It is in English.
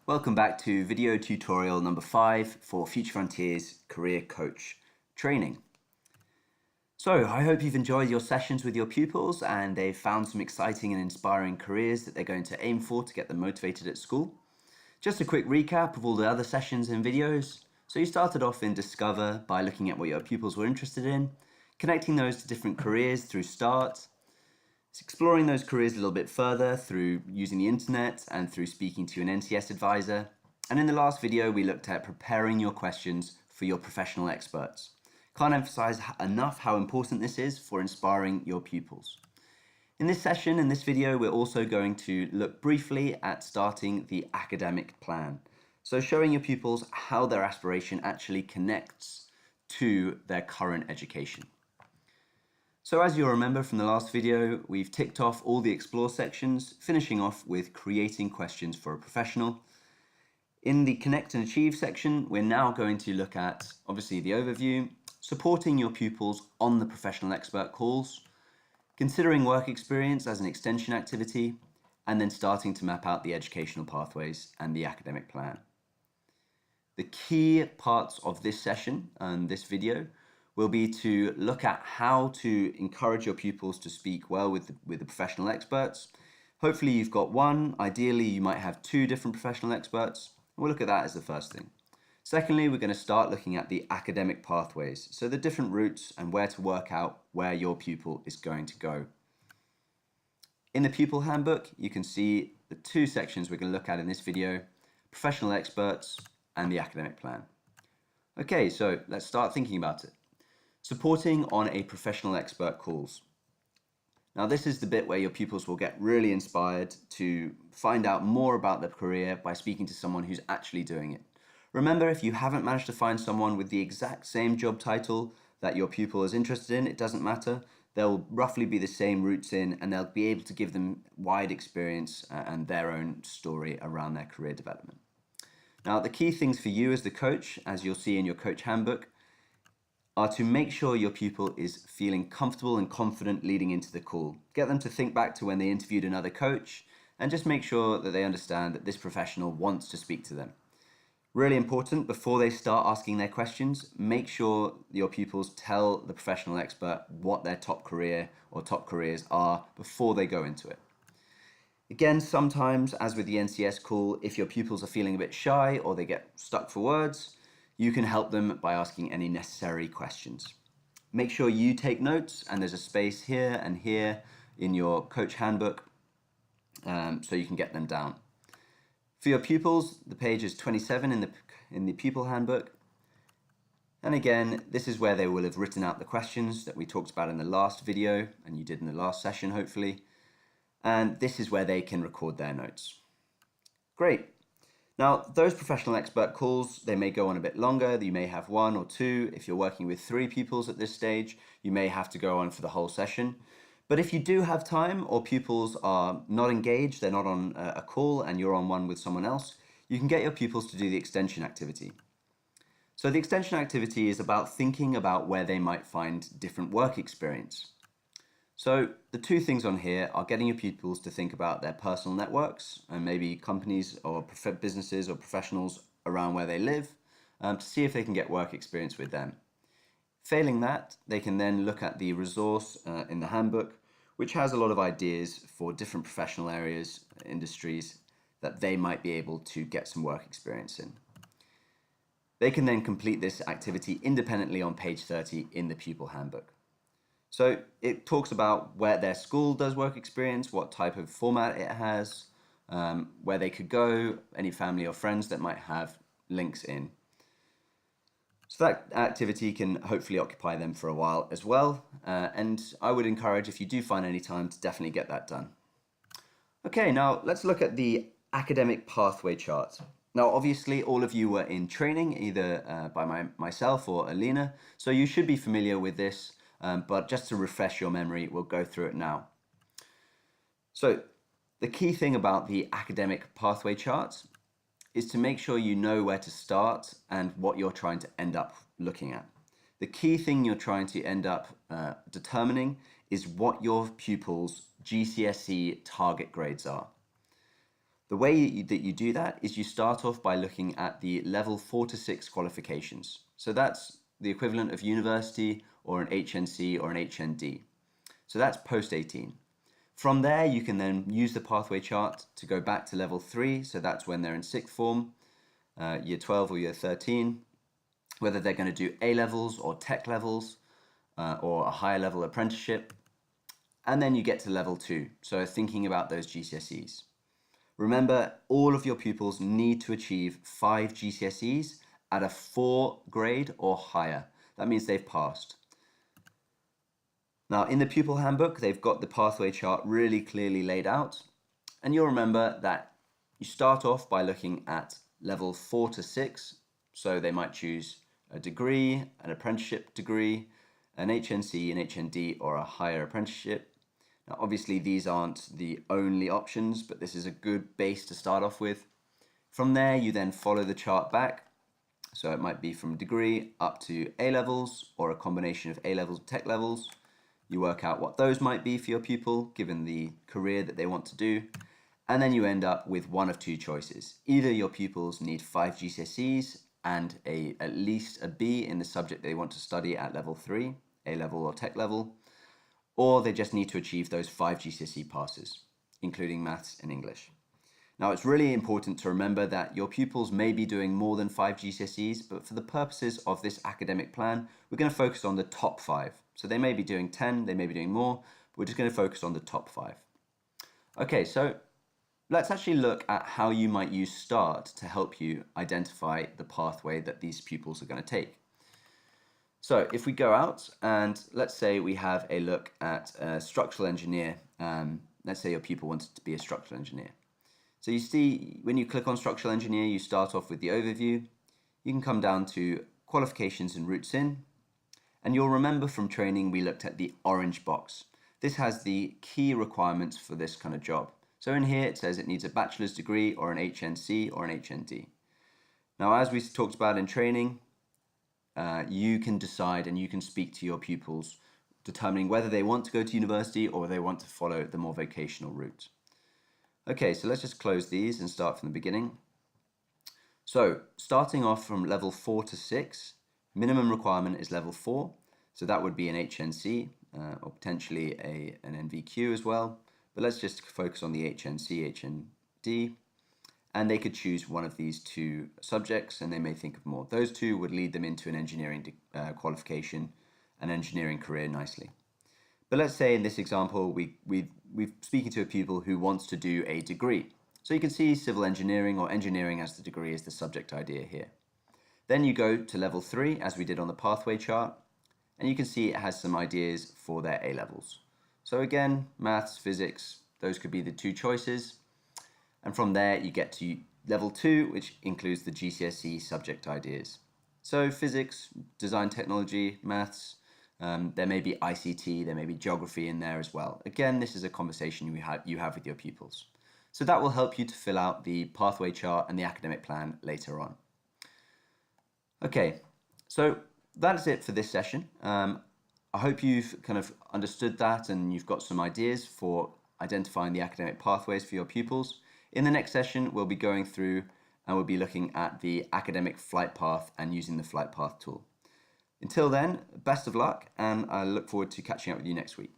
Welcome back to video tutorial number 5 for Future Frontiers Career Coach Training. So I hope you've enjoyed your sessions with your pupils and they've found some exciting and inspiring careers that they're going to aim for to get them motivated at school. Just a quick recap of all the other sessions and videos. So you started off in Discover by looking at what your pupils were interested in, connecting those to different careers through START, exploring those careers a little bit further through using the internet and through speaking to an NCS advisor. And in the last video, we looked at preparing your questions for your professional experts. Can't emphasize enough how important this is for inspiring your pupils. In this session, in this video, we're also going to look briefly at starting the academic plan. So showing your pupils how their aspiration actually connects to their current education. So as you'll remember from the last video, we've ticked off all the explore sections, finishing off with creating questions for a professional. In the connect and achieve section, we're now going to look at, obviously, the overview, supporting your pupils on the professional expert calls, considering work experience as an extension activity, and then starting to map out the educational pathways and the academic plan. The key parts of this session and this video will be to look at how to encourage your pupils to speak well with the professional experts. Hopefully you've got one. Ideally, you might have two different professional experts. We'll look at that as the first thing. Secondly, we're going to start looking at the academic pathways, so the different routes and where to work out where your pupil is going to go. In the pupil handbook, you can see the two sections we're going to look at in this video: professional experts and the academic plan. Okay, so let's start thinking about it. Supporting on a professional expert calls. Now this is the bit where your pupils will get really inspired to find out more about their career by speaking to someone who's actually doing it. Remember, if you haven't managed to find someone with the exact same job title that your pupil is interested in, it doesn't matter. They'll roughly be the same routes in, and they'll be able to give them wide experience and their own story around their career development. Now the key things for you as the coach, as you'll see in your coach handbook, are to make sure your pupil is feeling comfortable and confident leading into the call. Get them to think back to when they interviewed another coach and just make sure that they understand that this professional wants to speak to them. Really important, before they start asking their questions, make sure your pupils tell the professional expert what their top career or top careers are before they go into it. Again, sometimes, as with the NCS call, if your pupils are feeling a bit shy or they get stuck for words, you can help them by asking any necessary questions. Make sure you take notes, and there's a space here and here in your coach handbook so you can get them down. For your pupils, the page is 27 in the pupil handbook. And again, this is where they will have written out the questions that we talked about in the last video, and you did in the last session, hopefully. And this is where they can record their notes. Great. Now, those professional expert calls, they may go on a bit longer. You may have one or two. If you're working with 3 pupils at this stage, you may have to go on for the whole session. But if you do have time, or pupils are not engaged, they're not on a call and you're on one with someone else, you can get your pupils to do the extension activity. So the extension activity is about thinking about where they might find different work experience. So the two things on here are getting your pupils to think about their personal networks and maybe companies or businesses or professionals around where they live to see if they can get work experience with them. Failing that, they can then look at the resource in the handbook, which has a lot of ideas for different professional areas, industries that they might be able to get some work experience in. They can then complete this activity independently on page 30 in the pupil handbook. So it talks about where their school does work experience, what type of format it has, where they could go, any family or friends that might have links in. So that activity can hopefully occupy them for a while as well. And I would encourage, if you do find any time, to definitely get that done. Okay, now let's look at the academic pathway chart. Now, obviously, all of you were in training, either by myself or Alina, so you should be familiar with this. But just to refresh your memory, we'll go through it now. So the key thing about the academic pathway chart is to make sure you know where to start and what you're trying to end up looking at. The key thing you're trying to end up determining is what your pupils' GCSE target grades are. The way that you do that is you start off by looking at the level 4 to 6 qualifications. So that's the equivalent of university or an HNC or an HND. So that's post 18. From there, you can then use the pathway chart to go back to level 3. So that's when they're in sixth form, year 12 or year 13, whether they're going to do A levels or tech levels or a higher level apprenticeship. And then you get to level 2. So thinking about those GCSEs. Remember, all of your pupils need to achieve 5 GCSEs at a 4 grade or higher. That means they've passed. Now, in the pupil handbook, they've got the pathway chart really clearly laid out. And you'll remember that you start off by looking at level 4 to 6. So they might choose a degree, an apprenticeship degree, an HNC, an HND, or a higher apprenticeship. Now, obviously, these aren't the only options, but this is a good base to start off with. From there, you then follow the chart back. So it might be from degree up to A levels or a combination of A levels and tech levels. You work out what those might be for your pupil, given the career that they want to do. And then you end up with one of two choices. Either your pupils need 5 GCSEs and at least a B in the subject they want to study at level 3, A level or tech level, or they just need to achieve those 5 GCSE passes, including maths and English. Now, it's really important to remember that your pupils may be doing more than 5 GCSEs, but for the purposes of this academic plan, we're going to focus on the top 5. So they may be doing 10, they may be doing more, but we're just going to focus on the top 5. Okay, so let's actually look at how you might use START to help you identify the pathway that these pupils are going to take. So if we go out and let's say we have a look at a structural engineer, let's say your pupil wanted to be a structural engineer. So you see, when you click on structural engineer, you start off with the overview. You can come down to qualifications and routes in. And you'll remember from training, we looked at the orange box. This has the key requirements for this kind of job. So in here, it says it needs a bachelor's degree or an HNC or an HND. Now, as we talked about in training, you can decide and you can speak to your pupils, determining whether they want to go to university or they want to follow the more vocational route. Okay, so let's just close these and start from the beginning. So starting off from level 4 to 6, minimum requirement is level 4. So that would be an HNC or potentially an NVQ as well. But let's just focus on the HNC, HND. And they could choose one of these 2 subjects and they may think of more. Those 2 would lead them into an engineering qualification, an engineering career nicely. But let's say in this example, we're speaking to a pupil who wants to do a degree. So you can see civil engineering or engineering as the degree is the subject idea here. Then you go to level 3, as we did on the pathway chart, and you can see it has some ideas for their A levels. So again, maths, physics, those could be the 2 choices. And from there, you get to level 2, which includes the GCSE subject ideas. So physics, design technology, maths, there may be ICT, there may be geography in there as well. Again, this is a conversation you have with your pupils. So that will help you to fill out the pathway chart and the academic plan later on. Okay, so that's it for this session. I hope you've kind of understood that and you've got some ideas for identifying the academic pathways for your pupils. In the next session, we'll be going through and we'll be looking at the academic flight path and using the flight path tool. Until then, best of luck, and I look forward to catching up with you next week.